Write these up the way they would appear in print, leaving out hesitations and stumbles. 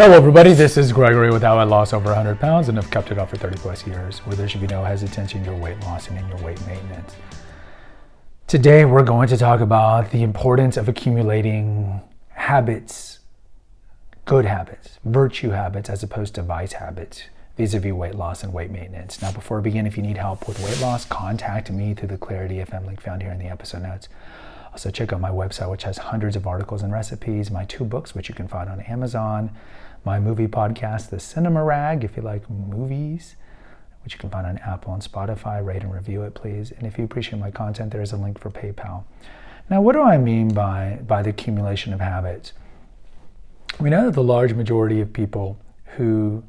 Hello everybody, this is Gregory with How I Lost Over 100 Pounds and have kept it off for 30 plus years, where there should be no hesitancy in your weight loss and in your weight maintenance. Today we're going to talk about the importance of accumulating habits, good habits, virtue habits, as opposed to vice habits, vis-a-vis weight loss and weight maintenance. Now before I begin, if you need help with weight loss, contact me through the Clarity FM link found here in the episode notes. Also check out my website, which has hundreds of articles and recipes, my 2 books, which you can find on Amazon, my movie podcast, The Cinema Rag, if you like movies, which you can find on Apple and Spotify. Rate and review it, please. And if you appreciate my content, there is a link for PayPal. Now, what do I mean by the accumulation of habits? We know that the large majority of people who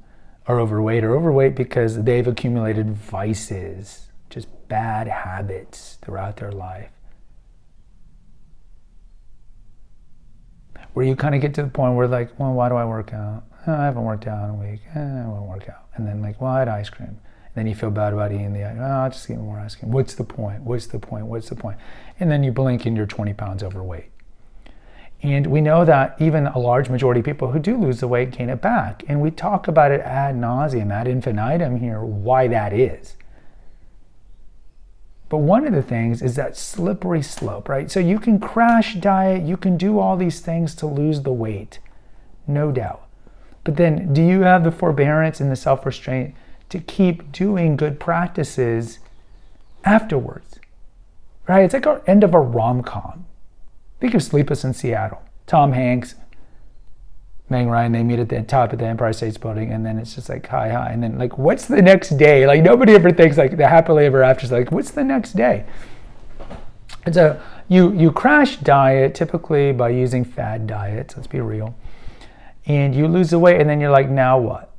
are overweight because they've accumulated vices, just bad habits throughout their life. Where you kind of get to the point where like, well, why do I work out? Oh, I haven't worked out in a week. I won't work out. And then like, well, I had ice cream. And then you feel bad about eating the ice cream. Oh, I'll just eat more ice cream. What's the point? What's the point? What's the point? And then you blink and you're 20 pounds overweight. And we know that even a large majority of people who do lose the weight gain it back. And we talk about it ad nauseum, ad infinitum here, why that is. But one of the things is that slippery slope, right? So you can crash diet, you can do all these things to lose the weight, no doubt. But then do you have the forbearance and the self-restraint to keep doing good practices afterwards, right? It's like our end of a rom-com. Think of Sleepless in Seattle. Tom Hanks, Meg Ryan, they meet at the top of the Empire State Building, and then it's just like, hi. And then like, what's the next day? Like nobody ever thinks like the happily ever after is like, what's the next day? And so you crash diet typically by using fad diets, let's be real. And you lose the weight and then you're like, now what?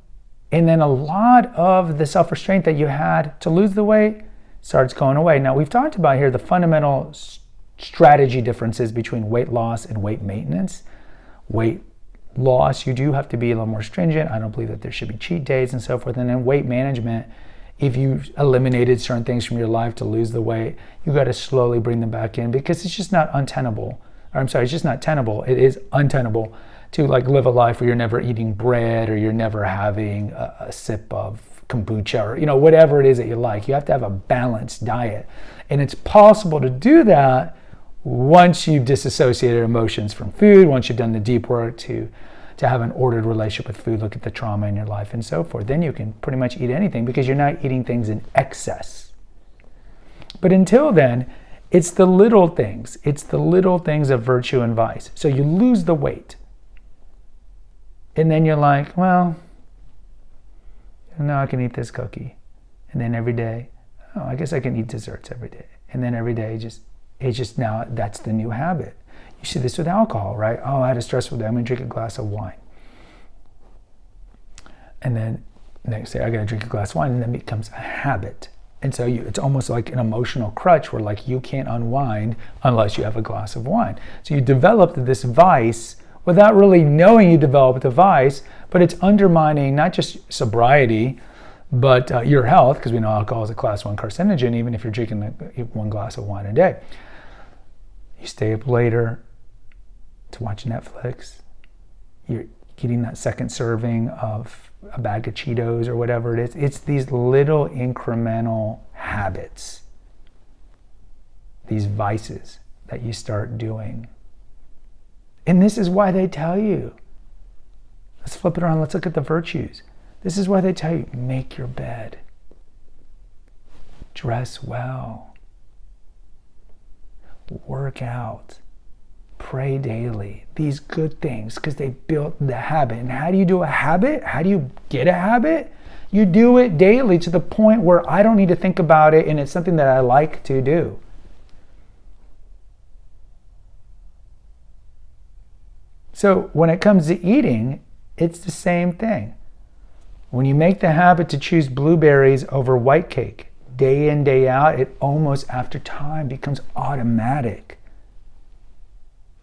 And then a lot of the self-restraint that you had to lose the weight starts going away. Now we've talked about here the fundamental strategy differences between weight loss and weight maintenance. Weight loss, you do have to be a little more stringent. I don't believe that there should be cheat days and so forth. And then weight management, if you eliminated certain things from your life to lose the weight, you got to slowly bring them back in because it's just not untenable. It's just not tenable. It is untenable to like live a life where you're never eating bread or you're never having a sip of kombucha or whatever it is that you like. You have to have a balanced diet. And it's possible to do that once you've disassociated emotions from food, once you've done the deep work to have an ordered relationship with food, look at the trauma in your life and so forth, then you can pretty much eat anything because you're not eating things in excess. But until then, it's the little things. It's the little things of virtue and vice. So you lose the weight. And then you're like, well, now I can eat this cookie. And then every day, oh, I guess I can eat desserts every day. And then every day it's just now that's the new habit. You see this with alcohol, right? Oh, I had a stressful day. I'm going to drink a glass of wine. And then next day I got to drink a glass of wine, and then it becomes a habit. And so it's almost like an emotional crutch where like you can't unwind unless you have a glass of wine. So you developed this vice without really knowing you developed a vice, but it's undermining not just sobriety, but your health, because we know alcohol is a class 1 carcinogen, even if you're drinking 1 glass of wine a day. You stay up later to watch Netflix. You're getting that second serving of a bag of Cheetos or whatever it is. It's these little incremental habits, these vices that you start doing. And this is why they tell you, let's flip it around, let's look at the virtues. This is why they tell you, make your bed, dress well, work out, pray daily, these good things, because they built the habit. And how do you do a habit? How do you get a habit? You do it daily to the point where I don't need to think about it and it's something that I like to do. So when it comes to eating, it's the same thing. When you make the habit to choose blueberries over white cake, day in, day out, it almost after time becomes automatic.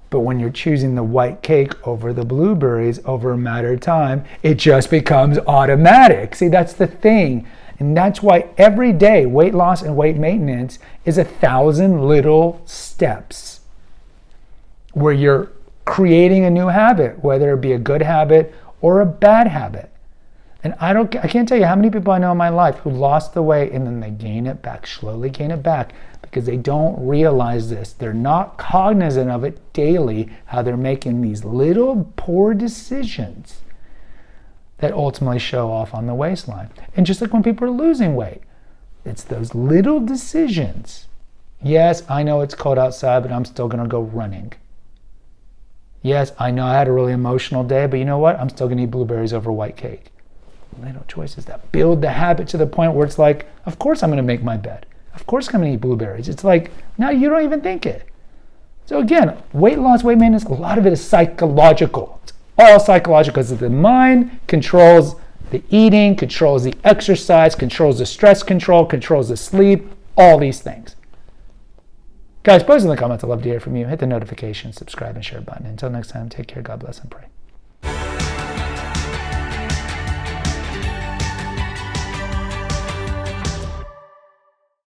But when you're choosing the white cake over the blueberries over a matter of time, it just becomes automatic. See, that's the thing. And that's why every day weight loss and weight maintenance is 1,000 little steps where you're creating a new habit, whether it be a good habit or a bad habit. And I can't tell you how many people I know in my life who lost the weight and then they gain it back, slowly gain it back, because they don't realize this. They're not cognizant of it daily, how they're making these little poor decisions that ultimately show off on the waistline. And just like when people are losing weight, it's those little decisions. Yes, I know it's cold outside, but I'm still going to go running. Yes, I know I had a really emotional day, but you know what? I'm still going to eat blueberries over white cake. Little choices that build the habit to the point where it's like, of course I'm going to make my bed. Of course I'm going to eat blueberries. It's like, now you don't even think it. So again, weight loss, weight maintenance, a lot of it is psychological. It's all psychological because the mind controls the eating, controls the exercise, controls the stress control, controls the sleep, all these things. Guys, post in the comments. I'd love to hear from you. Hit the notification, subscribe, and share button. Until next time, take care, God bless, and pray.